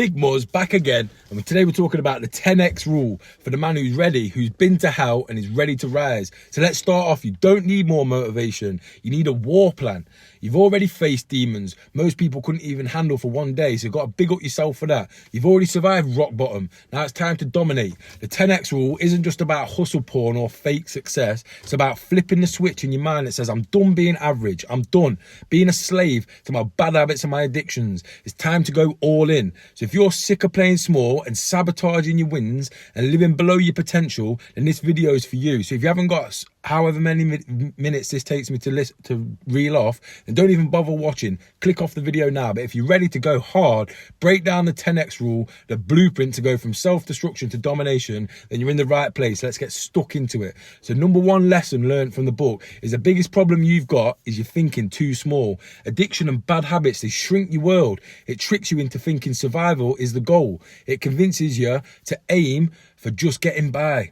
Big Muzz back again, and today we're talking about the 10x rule for the man who's ready, who's been to hell and is ready to rise. So let's start off. You don't need more motivation, you need a war plan. You've already faced demons most people couldn't even handle for one day, so you've got to big up yourself for that. You've already survived rock bottom, now it's time to dominate. The 10x rule isn't just about hustle porn or fake success, it's about flipping the switch in your mind that says, I'm done being average, I'm done being a slave to my bad habits and my addictions. It's time to go all in. So if you're sick of playing small and sabotaging your wins and living below your potential, then this video is for you. So if you haven't got however many minutes this takes me to reel off, then don't even bother watching. Click off the video now. But if you're ready to go hard, break down the 10x rule, the blueprint to go from self-destruction to domination, then you're in the right place. Let's get stuck into it. So number one lesson learned from the book is the biggest problem you've got is you're thinking too small. Addiction and bad habits, they shrink your world. It tricks you into thinking survival is the goal. It convinces you to aim for just getting by.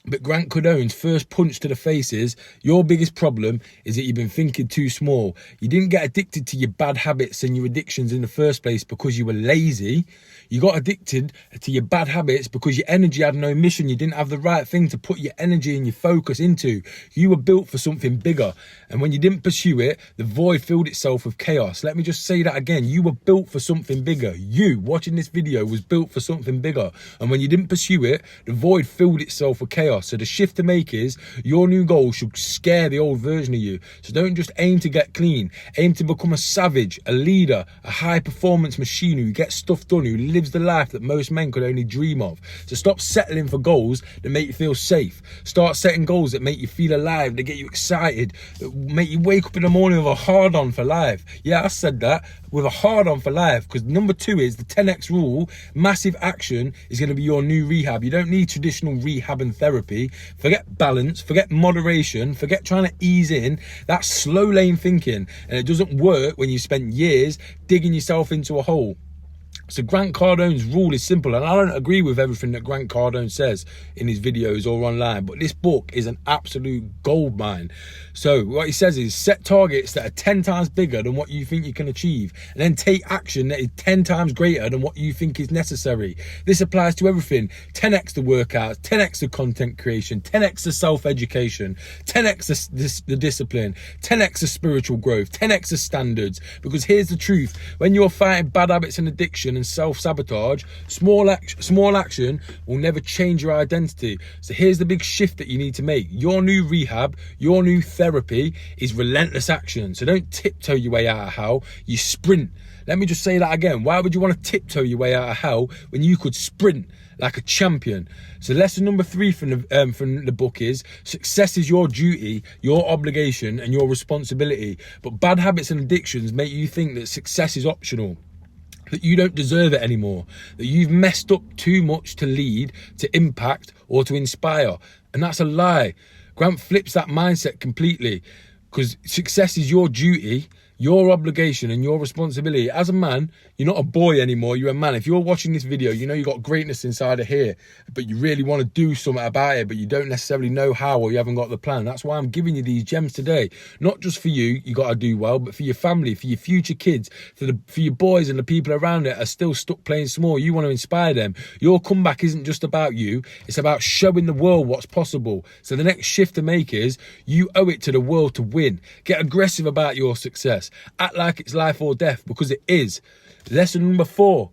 But Grant Cardone's first punch to the face is, your biggest problem is that you've been thinking too small. You didn't get addicted to your bad habits and your addictions in the first place because you were lazy. You got addicted to your bad habits because your energy had no mission. You didn't have the right thing to put your energy and your focus into. You were built for something bigger. And when you didn't pursue it, the void filled itself with chaos. Let me just say that again. You were built for something bigger. You, watching this video, was built for something bigger. And when you didn't pursue it, the void filled itself with chaos. So the shift to make is, your new goal should scare the old version of you. So don't just aim to get clean. Aim to become a savage, a leader, a high performance machine who gets stuff done, who lives the life that most men could only dream of. So stop settling for goals that make you feel safe. Start setting goals that make you feel alive, that get you excited, that make you wake up in the morning with a hard on for life. Yeah, I said that, with a hard on for life. Because number two is the 10x rule. Massive action is going to be your new rehab. You don't need traditional rehab and therapy. Forget balance, forget moderation, forget trying to ease in. That's slow lane thinking, and it doesn't work when you spent years digging yourself into a hole. So Grant Cardone's rule is simple, and I don't agree with everything that Grant Cardone says in his videos or online, but this book is an absolute gold mine. So what he says is, set targets that are 10 times bigger than what you think you can achieve, and then take action that is 10 times greater than what you think is necessary. This applies to everything. 10x the workouts, 10x the content creation, 10x the self-education, 10x the discipline, 10x the spiritual growth, 10x the standards. Because here's the truth, when you're fighting bad habits and addiction and self-sabotage, small action will never change your identity. So here's the big shift that you need to make. Your new rehab, your new therapy is relentless action. So don't tiptoe your way out of hell, you sprint. Let me just say that again. Why would you want to tiptoe your way out of hell when you could sprint like a champion? So lesson number 3 from the book is, success is your duty, your obligation, and your responsibility. But bad habits and addictions make you think that success is optional, that you don't deserve it anymore, that you've messed up too much to lead, to impact, or to inspire. And that's a lie. Grant flips that mindset completely, because success is your duty, your obligation, and your responsibility. As a man, you're not a boy anymore, you're a man. If you're watching this video, you know you got greatness inside of here, but you really want to do something about it, but you don't necessarily know how, or you haven't got the plan. That's why I'm giving you these gems today. Not just for you got to do well, but for your family, for your future kids, for your boys and the people around it are still stuck playing small. You want to inspire them. Your comeback isn't just about you, it's about showing the world what's possible. So the next shift to make is, you owe it to the world to win. Get aggressive about your success. Act like it's life or death, because it is. Lesson number 4,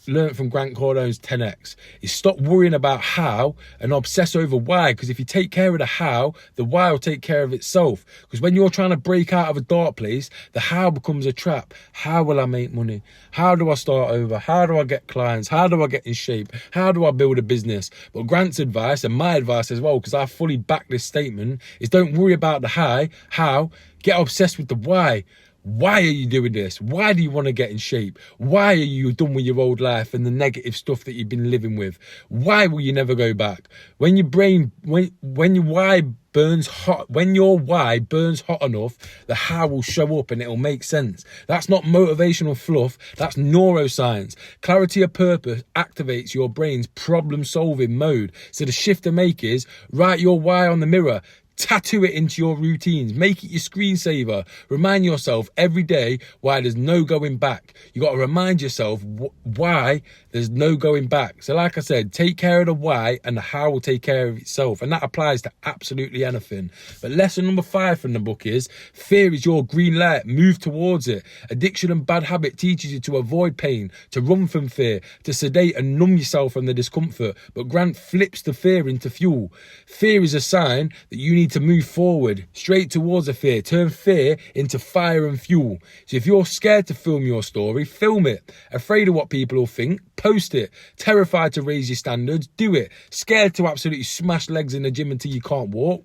learned from Grant Cardone's 10x, is stop worrying about how and obsess over why. Because if you take care of the how, the why will take care of itself. Because when you're trying to break out of a dark place, the how becomes a trap. How will I make money? How do I start over? How do I get clients? How do I get in shape? How do I build a business? But Grant's advice, and my advice as well, because I fully back this statement, is don't worry about the how, get obsessed with the why. Why are you doing this? Why do you want to get in shape? Why are you done with your old life and the negative stuff that you've been living with? Why will you never go back? When your why burns hot enough, the how will show up and it'll make sense. That's not motivational fluff, that's neuroscience. Clarity of purpose activates your brain's problem-solving mode. So the shift to make is, write your why on the mirror. Tattoo it into your routines. Make it your screensaver. Remind yourself every day why there's no going back. You got to remind yourself why there's no going back. So like I said, take care of the why, and the how will take care of itself. And that applies to absolutely anything. But lesson number 5 from the book is fear is your green light. Move towards it. Addiction and bad habit teaches you to avoid pain, to run from fear, to sedate and numb yourself from the discomfort. But Grant flips the fear into fuel. Fear is a sign that you need to move forward, straight towards a fear. Turn fear into fire and fuel. So if you're scared to film your story, film it. Afraid of what people will think, post it. Terrified to raise your standards, do it. Scared to absolutely smash legs in the gym until you can't walk,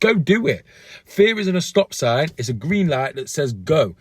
go do it. Fear isn't a stop sign, it's a green light that says go.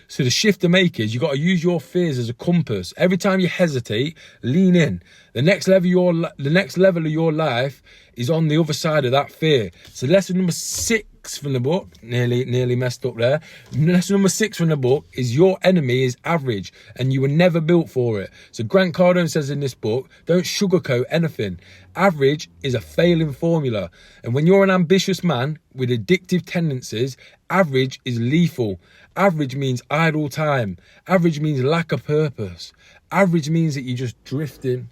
So the shift to make is you got to use your fears as a compass. Every time you hesitate, lean in. The next level of your life is on the other side of that fear. So lesson number 6 from the book, nearly messed up there. Lesson number 6 from the book is your enemy is average, and you were never built for it. So Grant Cardone says in this book, don't sugarcoat anything. Average is a failing formula. And when you're an ambitious man with addictive tendencies, average is lethal. Average means idle time. Average means lack of purpose. Average means that you're just drifting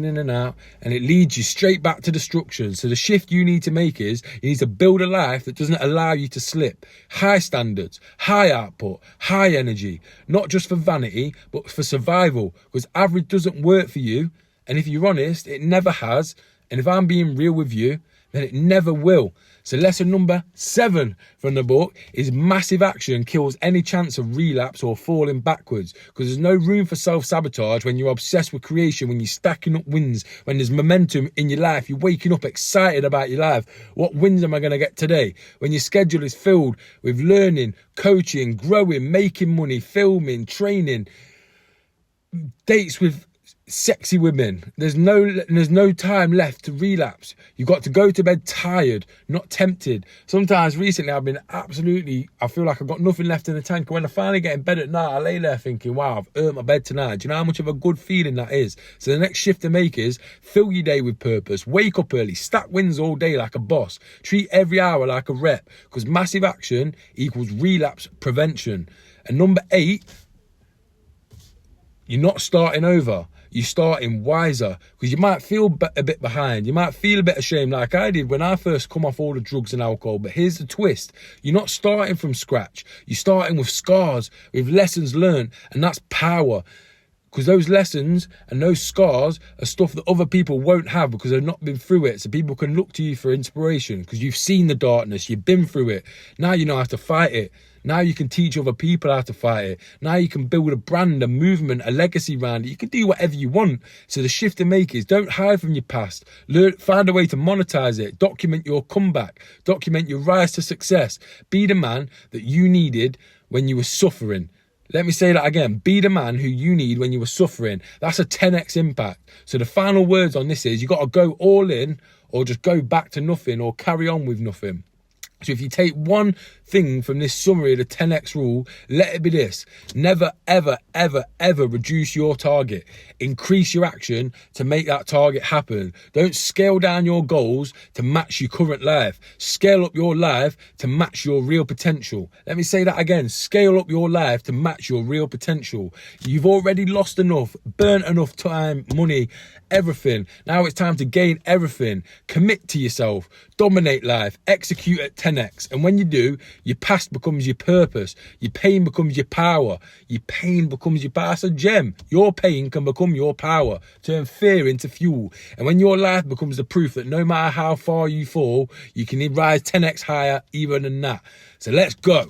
in and out, and it leads you straight back to destruction. So the shift you need to make is you need to build a life that doesn't allow you to slip. High standards, high output, high energy, not just for vanity, but for survival, because average doesn't work for you. And if you're honest, it never has. And if I'm being real with you, then it never will. So lesson number 7 from the book is massive action kills any chance of relapse or falling backwards, because there's no room for self-sabotage when you're obsessed with creation, when you're stacking up wins, when there's momentum in your life, you're waking up excited about your life. What wins am I going to get today? When your schedule is filled with learning, coaching, growing, making money, filming, training, dates with sexy women, there's no time left to relapse. You've got to go to bed tired, not tempted. Sometimes recently I feel like I've got nothing left in the tank, and when I finally get in bed at night, I lay there thinking, wow, I've earned my bed tonight. Do you know how much of a good feeling that is? So the next shift to make is fill your day with purpose. Wake up early, stack wins all day like a boss, treat every hour like a rep, because massive action equals relapse prevention. And number 8, you're not starting over. You're starting wiser, because you might feel a bit behind. You might feel a bit ashamed like I did when I first come off all the drugs and alcohol. But here's the twist. You're not starting from scratch. You're starting with scars, with lessons learned, and that's power. Because those lessons and those scars are stuff that other people won't have because they've not been through it. So people can look to you for inspiration because you've seen the darkness, you've been through it. Now you know how to fight it. Now you can teach other people how to fight it. Now you can build a brand, a movement, a legacy around it. You can do whatever you want. So the shift to make is don't hide from your past. Find a way to monetize it. Document your comeback. Document your rise to success. Be the man that you needed when you were suffering. Let me say that again. Be the man who you need when you were suffering. That's a 10x impact. So the final words on this is you got to go all in, or just go back to nothing, or carry on with nothing. So if you take one thing from this summary of the 10x rule, let it be this: never, ever, ever, ever reduce your target. Increase your action to make that target happen. Don't scale down your goals to match your current life. Scale up your life to match your real potential. Let me say that again. Scale up your life to match your real potential. You've already lost enough, burnt enough time, money, everything. Now it's time to gain everything. Commit to yourself. Dominate life. Execute at 10x. And when you do, your past becomes your purpose. Your pain becomes your power. Your pain becomes your power. That's a gem. Your pain can become your power. Turn fear into fuel. And when your life becomes the proof that no matter how far you fall, you can rise 10x higher even than that. So let's go.